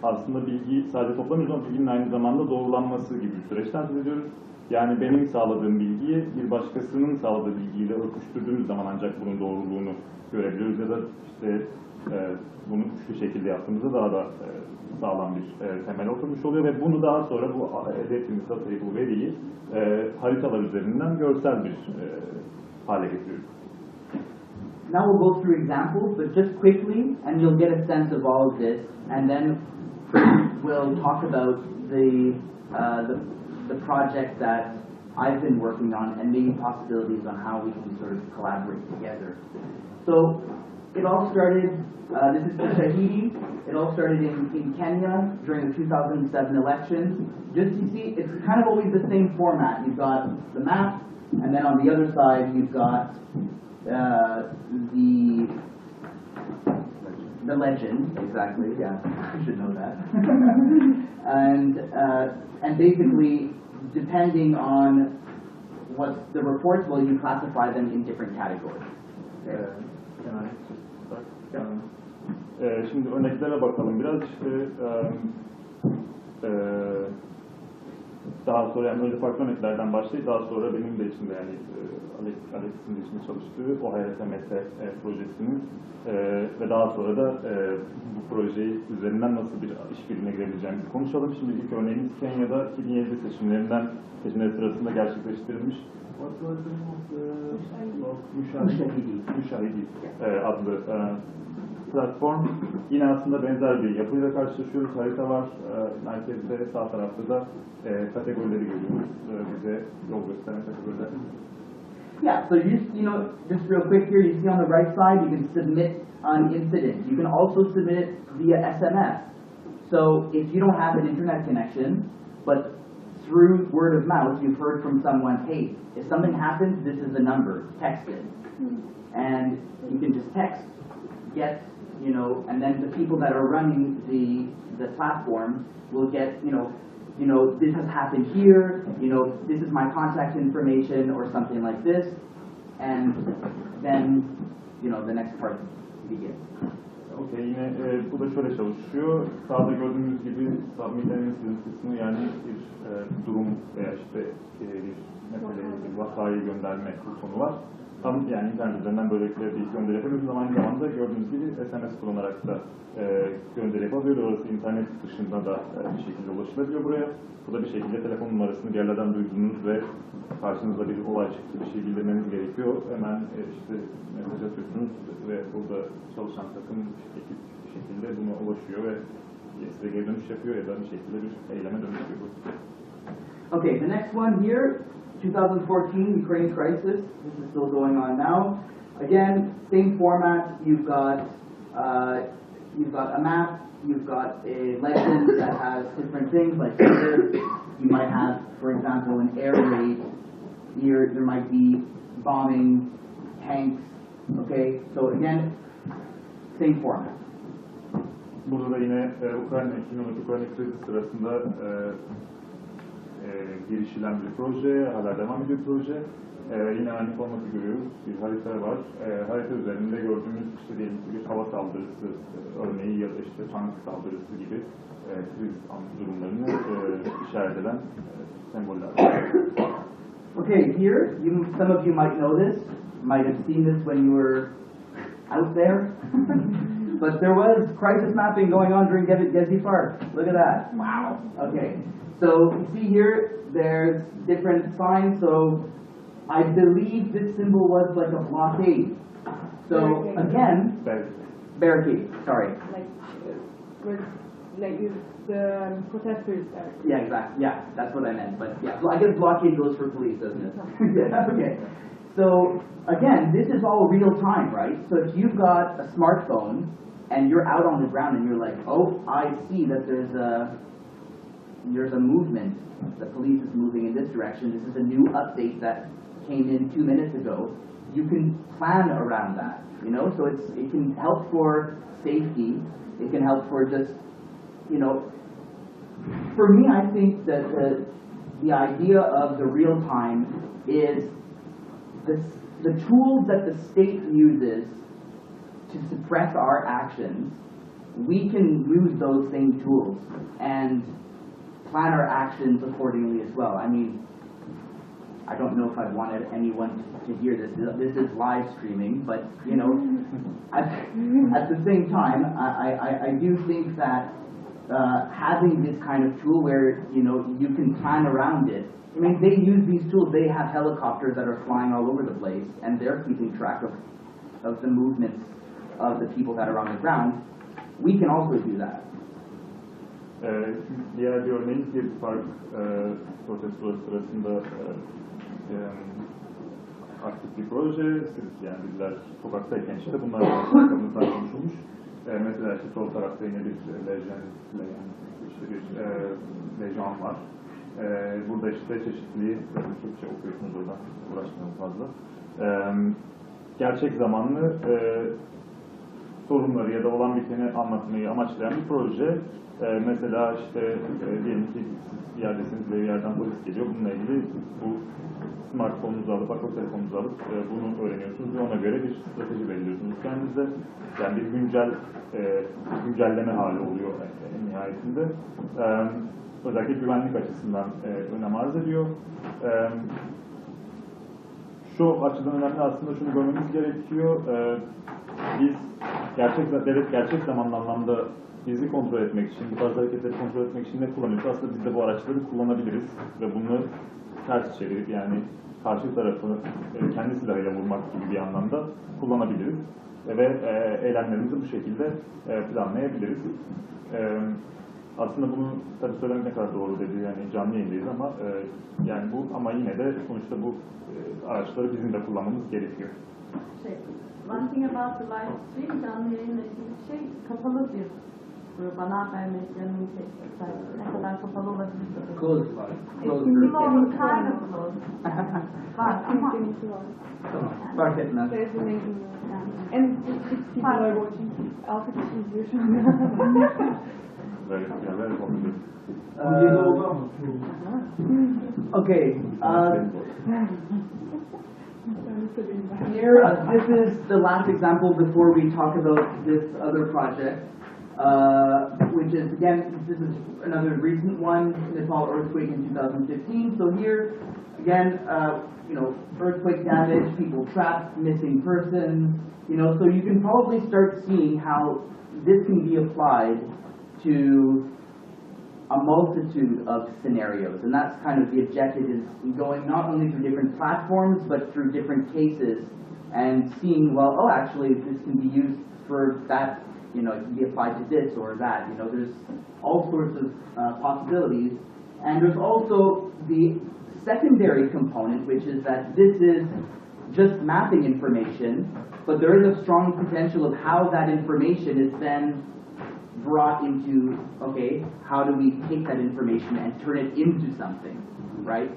Aslında bilgi sadece toplamıyoruz ama bilginin aynı zamanda doğrulanması gibi bir süreçten söz ediyoruz. Yani benim sağladığım bilgiyi bir başkasının sağladığı bilgiyle örtüştürdüğümüz zaman ancak bunun doğruluğunu görebiliyoruz ya da işte bunu şu şekilde yaptığımızda daha da sağlam bir temel oturmuş oluyor ve bunu daha sonra bu elde ettiğimiz datayı, bu veriyi haritalar üzerinden görsel bir hale getiriyoruz. Now we'll go through examples, but just quickly, and you'll get a sense of all of this, and then we'll talk about the project that I've been working on and maybe possibilities on how we can sort of collaborate together. So it all started, this is Shahidi, it all started in Kenya during the 2007 elections. Just you see, it's kind of always the same format. You've got the map, and then on the other side you've got the legend, exactly, yeah, I should know that. And basically, depending on what the reports, well, you classify them in different categories. Okay. Şimdi örneklere bakalım biraz. İşte, daha sonra yani önce farklı örneklerden başlayıp daha sonra benim de içinde yani Alex'in de içinde çalıştığı o HSMS projesinin ve daha sonra da bu projeyi üzerinden nasıl bir işbirliğine girebileceğimizi konuşalım. Şimdi ilk örneğimiz Kenya'da 2007 seçimleri sırasında gerçekleştirilmiş Müşahidi adlı platform. Yine aslında benzer bir yapıyla karşılaşıyoruz. Harita var. Merkezde sağ tarafta da kategorileri görüyoruz. Bize yol gösteren kategoriler. Yeah, so you know, just real quick here, you see on the right side, you can submit an incident. You can also submit it via SMS. So if you don't have an internet connection, but through word of mouth, you've heard from someone, hey, if something happens, this is the number, text it. And you can just text, get, you know, and then the people that are running the platform will get, you know, this has happened here, you know, this is my contact information or something like this, and then, you know, the next part begins. Okay, yine bu da şöyle çalışıyor. Sağda gördüğünüz gibi submit'lerin kısmı yani bir durum veya işte bir mesele, bir vakayı gönderme konu var. Tam yani internet üzerinden böylelikle bir gönderi yapabiliyoruz ama aynı zamanda gördüğünüz gibi SMS kullanarak da gönderi yapabiliyor. Orası internet dışında da bir şekilde ulaşılabiliyor buraya. Bu da bir şekilde telefon numarasını bir yerlerden duydunuz ve karşınızda bir olay çıktı, bir şey bildirmeniz gerekiyor. Hemen işte mesaj atıyorsunuz ve burada çalışan takım bir şekilde buna ulaşıyor ve size geri dönüş yapıyor ya da bir şekilde bir eyleme dönüşüyor. Okay, the next one here, 2014 Ukraine crisis. This is still going on now. Again, same format. You've got a map. You've got a legend that has different things like here. You might have, for example, an air raid. Here there might be bombing, tanks. Okay, so again, same format. Burada da yine Ukrayna krizi sırasında girişilen bir proje, hala devam ediyor proje. Yine aynı formatı görüyoruz. Bir harita var. Harita üzerinde gördüğümüz işte diyelim ki bir hava saldırısı örneği ya da işte tank saldırısı gibi kriz durumlarını işaret eden semboller. Okay, here, some of you might know this, might have seen this when you were out there. But there was crisis mapping going on during Gezi Park. Look at that. Wow. Okay. So you see here, there's different signs. So I believe this symbol was like a blockade. So again, barricade. Sorry. Like the protesters are. Yeah, exactly. Yeah, that's what I meant. But yeah, I guess blockade goes for police, doesn't it? Yeah. Okay. So again, this is all real time, right? So if you've got a smartphone and you're out on the ground and you're like, oh, I see that there's a movement. The police is moving in this direction. This is a new update that came in 2 minutes ago. You can plan around that, you know. So it can help for safety. It can help for just, you know. For me, I think that the idea of the real time is the tools that the state uses to suppress our actions, we can use those same tools and plan our actions accordingly as well. I mean, I don't know if I wanted anyone to hear this. This is live streaming, but you know, at the same time, I do think that having this kind of tool where you know you can plan around it. I mean, they use these tools. They have helicopters that are flying all over the place, and they're keeping track of the movements of the people that are on the ground. We can also do that. Diğer bir örneğin bir park protestoları sırasında aktif bir proje, yani bizler sokaktayken işte bunlar arkamızdan konuşulmuş. Mesela işte sol tarafta yine bir lejen, işte bir lejan var. Burada işte çeşitli, Türkçe okuyorsunuz oradan, uğraşmayalım fazla. Gerçek zamanlı sorunları ya da olan biteni anlatmayı amaçlayan bir proje. Mesela işte diyelim ki siz bir yerdesiniz ve bir yerden polis geliyor. Bununla ilgili bu smartphone'unuzu alıp, akıllı telefonunuzu alıp bunu öğreniyorsunuz ve ona göre bir strateji belirliyorsunuz kendinize. Yani bir güncelleme hali oluyor en nihayetinde. Özellikle güvenlik açısından önem arz ediyor. Şu açıdan önemli aslında şunu görmemiz gerekiyor. Biz devlet gerçek zamanlı anlamda bizi kontrol etmek için, bu tarz hareketleri kontrol etmek için ne kullanıyorsa aslında biz de bu araçları kullanabiliriz ve bunu ters çevirip yani karşı tarafı kendi silahıyla vurmak gibi bir anlamda kullanabiliriz ve eylemlerimizi bu şekilde planlayabiliriz. Aslında bunu tabii söylemek ne kadar doğru dedi yani canlı yayındayız ama yani bu ama yine de sonuçta bu araçları bizim de kullanmamız gerekiyor. One thing about the live stream, canlı yayınla ilgili bir şey kapalı bir grup. Ana haber medyanın ne kadar kapalı olabilir? Close. Close, kind of close. Var ama Fark etmez. There's an amazing and people are watching. 6 kişi izliyor şu anda. Very popular. Okay. Here, this is the last example before we talk about this other project, which is, again, this is another recent one, Nepal earthquake in 2015. So here, again, you know, earthquake damage, people trapped, missing persons, you know, so you can probably start seeing how this can be applied to a multitude of scenarios, and that's kind of the objective, is going not only through different platforms but through different cases and seeing, well, oh, actually this can be used for that, you know, it can be applied to this or that, you know, there's all sorts of possibilities. And there's also the secondary component, which is that this is just mapping information, but there is a strong potential of how that information is then brought into, okay, how do we take that information and turn it into something, right?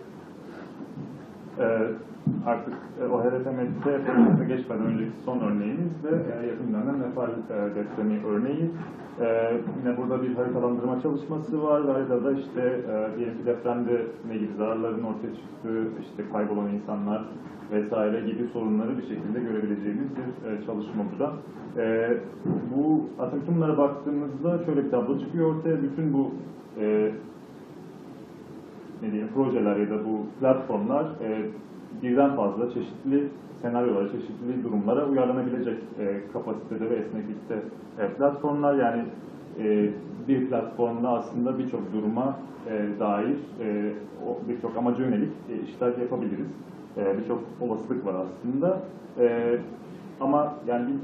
Artık o HRTM'de geçmeden önceki son örneğimiz de yakın dönem Nepal depremi örneği. Yine burada bir haritalandırma çalışması var ve haritada işte diyelim ki depremde ne gibi zararların ortaya çıktığı, işte kaybolan insanlar vesaire gibi sorunları bir şekilde görebileceğimiz bir çalışma bu da. Bu aslında tüm bunlara baktığımızda şöyle bir tablo çıkıyor ortaya. Bütün bu ne diyelim projeler ya da bu platformlar birden fazla çeşitli senaryolara, çeşitli durumlara uyarlanabilecek kapasitede ve esneklikte platformlar. Yani bir platformda aslında birçok duruma dair birçok amaca yönelik işler yapabiliriz. Birçok olasılık var aslında. Ama yani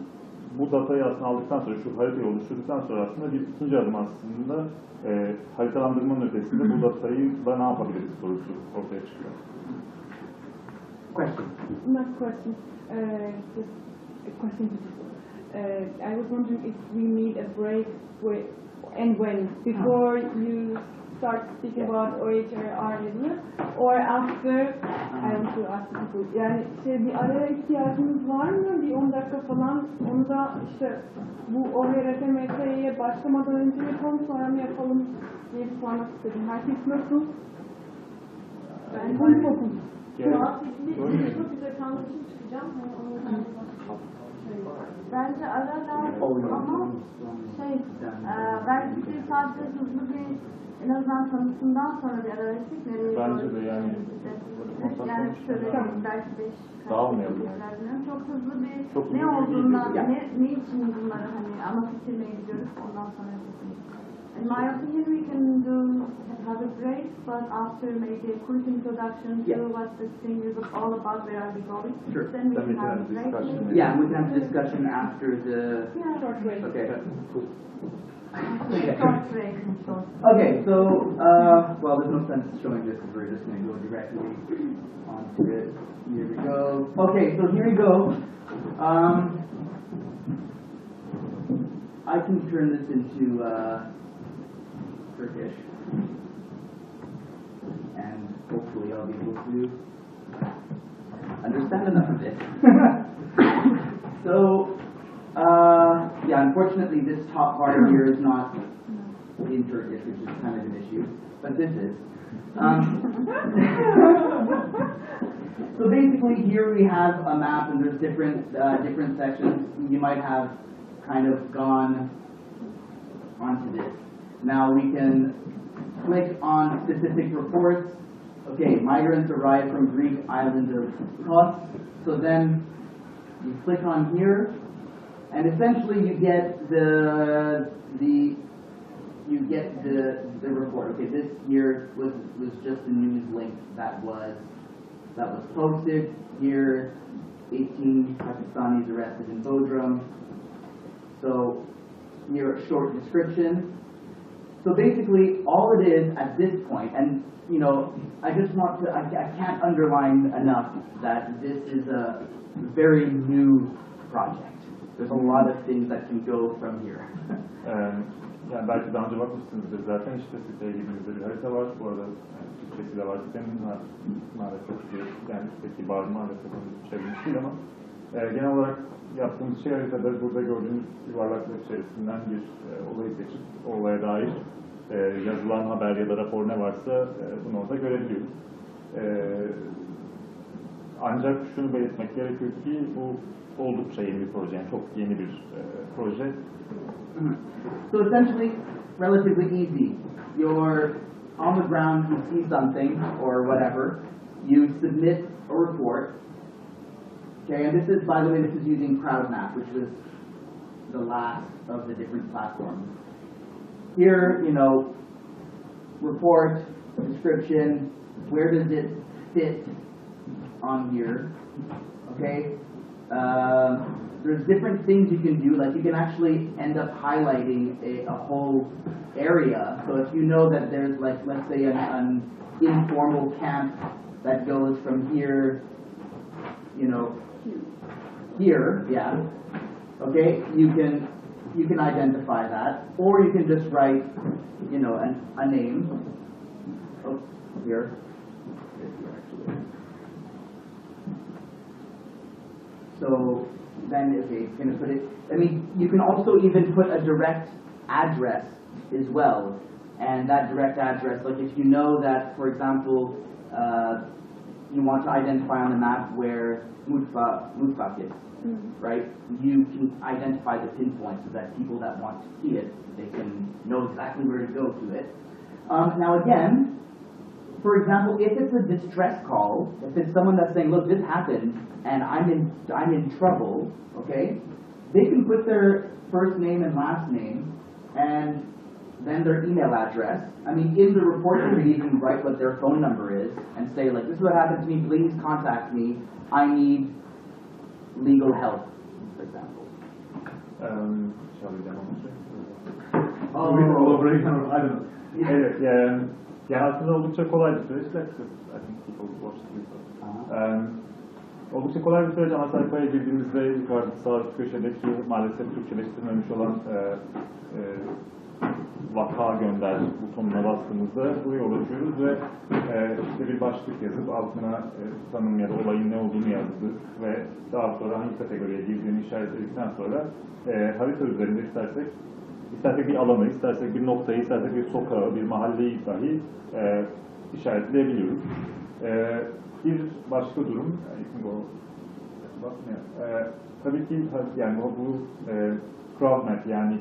bu datayı aslında aldıktan sonra, şu haritayı oluşturduktan sonra aslında bir ikinci adım aslında haritalandırmanın ötesinde bu datayı da ne yapabiliriz sorusu ortaya çıkıyor. Question. Not question. Just a question. I was wondering if we need a break and when before you start speaking about OHR or after. I want to ask people. Yani bir araya ihtiyacınız var mı? Bir 10 dakika falan. Onu da işte bu OHRTM'ye başlamadan önce yapalım, sonra mı yapalım diye bir sormak istedim. Herkes nasıl? Ben çok güzel kalmak için çıkacağım. Bence ara lazım ama belki de sadece hızlı bir en azından tanıtımdan sonra bir ara versek nereye Bence doğru de yani yani şöyle belki 5 dağılmayalım. Çok hızlı bir Çok hızlı ne bir olduğundan bilgi. ne için bunları hani ana fikirle gidiyoruz ondan sonra yapalım. In my opinion, we can have a break, but after maybe a quick introduction to what this thing is all about, where are we going, Sure. then we can have a break. Yeah, we can have a discussion after the... Short break. Okay. Short break. Okay, so, well, there's no sense showing this because we're just going to go directly onto it. Here we go. Okay, so here we go. I can turn this into Turkish, and hopefully I'll be able to understand enough of it. So, yeah, unfortunately this top part here is not in Turkish, which is kind of an issue, but this is. So basically here we have a map and there's different sections. You might have kind of gone onto this. Now we can click on specific reports. Okay, migrants arrived from Greek island of Kos. So then you click on here, and essentially you get the report. Okay, this here was just a news link that was posted. Here, 18 Pakistanis arrested in Bodrum. So here a short description. So basically all it is at this point, and you know, I can't underline enough that this is a very new project. There's a lot of things that can go from here. Yani belki daha önce bakmışsınızdır zaten işte siteye girdiğinizde bir harita var. Bu arada Türkçesi de var sitenin maalesef yani siteki bazı maalesef onu çevirmiş değil ama genel olarak yaptığımız şey haritada burada gördüğünüz yuvarlaklar içerisinden bir olayı seçip o olaya dair yazılan haber ya da rapor ne varsa bunu orada görebiliyoruz. Ancak şunu belirtmek gerekiyor ki bu oldukça yeni bir proje, yani çok yeni bir proje. So essentially, relatively easy. You're on the ground, you see something or whatever, you submit a report. Okay, and this is, by the way, this is using CrowdMap, which was the last of the different platforms. Here, you know, report, description, where does it fit on here? Okay. There's different things you can do, like you can actually end up highlighting a whole area. So if you know that there's like, let's say an informal camp that goes from here, you know, here, yeah, okay, you can identify that, or you can just write, you know, a name. Oh, here. So then, okay, it's going to put it, I mean, you can also even put a direct address as well. And that direct address, like if you know that, for example, you want to identify on the map where Mutfak is, right? You can identify the pinpoint so that people that want to see it, they can know exactly where to go to it. Now again, for example, if it's a distress call, if it's someone that's saying, look, this happened, and I'm in trouble, okay, they can put their first name and last name and then their email address. I mean, in the report you could even write what their phone number is and say, like, this is what happened to me, please contact me, I need legal help, for example. Shall we demonstrate? Oh, I don't know. Evet, yani aslında oldukça kolay bir süreç. I think people watch this. Oldukça kolay bir süreç ama sayfaya girdiğimizde yukarıda sağ üst köşedeki maalesef Türkçeleştirilmemiş olan vaka gönder butonuna bastığımızda buraya ulaşıyoruz ve işte bir başlık yazıp altına tanım ya da olayın ne olduğunu yazdık ve daha sonra hangi kategoriye girdiğini işaretledikten sonra harita üzerinde istersek bir alanı, istersek bir noktayı, istersek bir sokağı, bir mahalleyi dahi işaretleyebiliyoruz. Bir başka durum, Tabii ki yani bu CrowdMap yani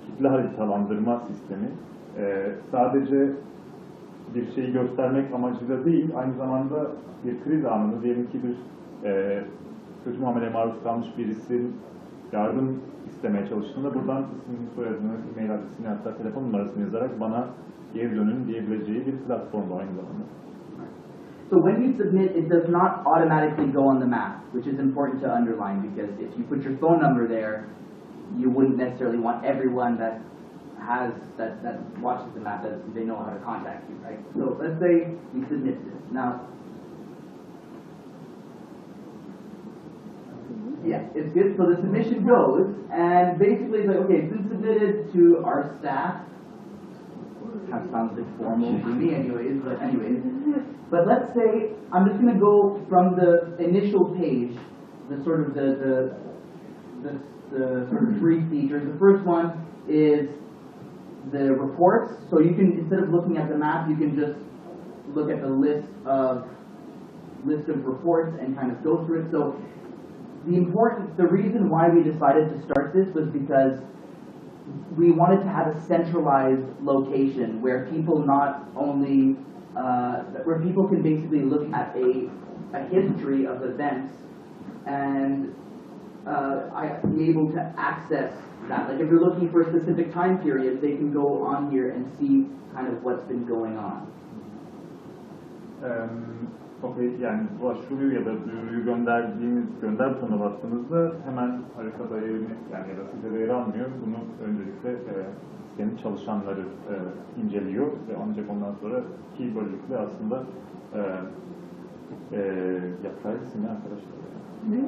kitle haritalandırma sistemi sadece bir şeyi göstermek amacıyla değil, aynı zamanda bir kriz anında diyelim ki bir kötü muameleye maruz kalmış birisinin yardım istemeye çalıştığında buradan ismini, soyadını, e-mail adresini hatta telefon numarasını yazarak bana geri dönün diyebileceği bir platform aynı zamanda. So when you submit, it does not automatically go on the map, which is important to underline because if you put your phone number there, you wouldn't necessarily want everyone that watches the map that they know how to contact you, right? So let's say you submit this. Now, yeah, it's good. So the submission goes, and basically it's like, okay, it's been submitted to our staff. Kind of sounds a bit formal to me anyways, but anyways. But let's say I'm just going to go from the initial page, the sort of the sort of three features. The first one is the reports. So you can, instead of looking at the map, you can just look at the list of reports and kind of go through it. So the reason why we decided to start this was because we wanted to have a centralized location where people not only where people can basically look at a history of events and be able to access that. Like if you're looking for a specific time period, they can go on here and see kind of what's been going on. Okay, yani başvuruyu ya da duyuruyu gönder butonuna bastığınızda hemen haritada yerini yani ya da sitede yer almıyor. Bunu öncelikle sitenin çalışanları inceliyor ve ancak ondan sonra ki böylelikle aslında ya privacy ne arkadaşlar? Ne?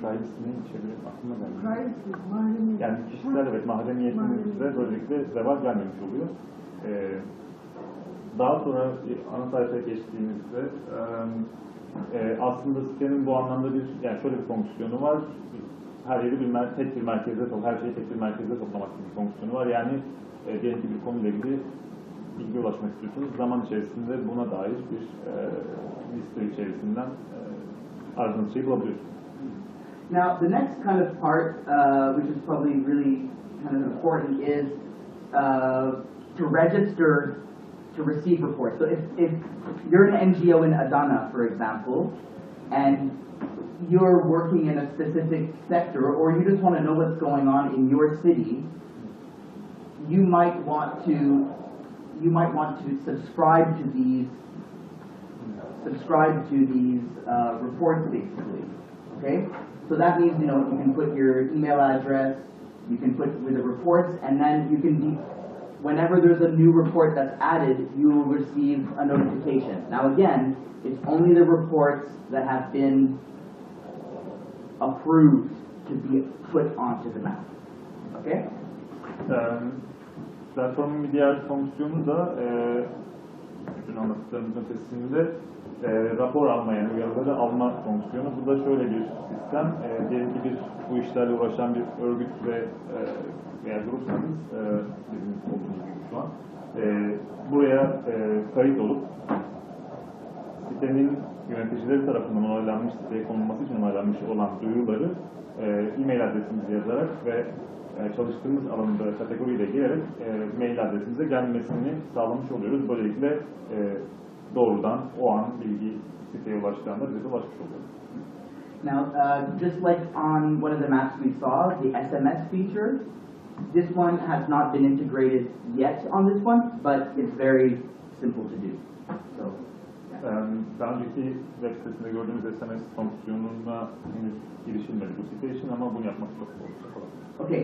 Privacy ne içeriyor? Aklıma geldi. Privacy, mahremiyet. Yani kişisel evet mahremiyetinize böylelikle zeval gelmemiş oluyor. Daha sonra ana sayfaya geçtiğimizde aslında sitenin bu anlamda yani şöyle bir fonksiyonu var. Her yeri tek bir merkezde her şeyi tek bir merkezde toplamak gibi bir fonksiyonu var. Yani diyelim ki bir konuyla ilgili bilgiye ulaşmak istiyorsunuz. Zaman içerisinde buna dair bir liste içerisinden aradığınız şeyi bulabiliyorsunuz. Now, the next kind of part, which is probably really kind of important, is to register to receive reports. So if you're an NGO in Adana, for example, and you're working in a specific sector, or you just want to know what's going on in your city, you might want to subscribe to these reports, basically. Okay, so that means you can put your email address, you can put with the reports, and then you can whenever there's a new report that's added, you will receive a notification. Now again, it's only the reports that have been approved to be put onto the map. Okay? Platformun bir diğer fonksiyonu da bütün anlattıklarımızın ötesinde rapor almayan uyarıları alma fonksiyonu. Bu da şöyle bir sistem. Diyelim ki bu işlerle uğraşan bir örgüt veya grupsanız bizim olduğumuz gibi şu an buraya kayıt olup sitenin yöneticileri tarafından onaylanmış, siteye konulması için onaylanmış olan duyuruları e-mail adresimize yazarak ve çalıştığımız alanda kategoriyle girerek mail adresimize gelmesini sağlamış oluyoruz. Böylelikle doğrudan o an bilgi siteye ulaştığında bize de ulaşmış oluyor. Now, just like on one of the maps we saw, the SMS feature, this one has not been integrated yet on this one, but it's very simple to do. So, yeah. Daha önceki web sitesinde gördüğümüz SMS fonksiyonuna henüz girişilmedi bu site için ama bunu yapmak çok kolay. Okay.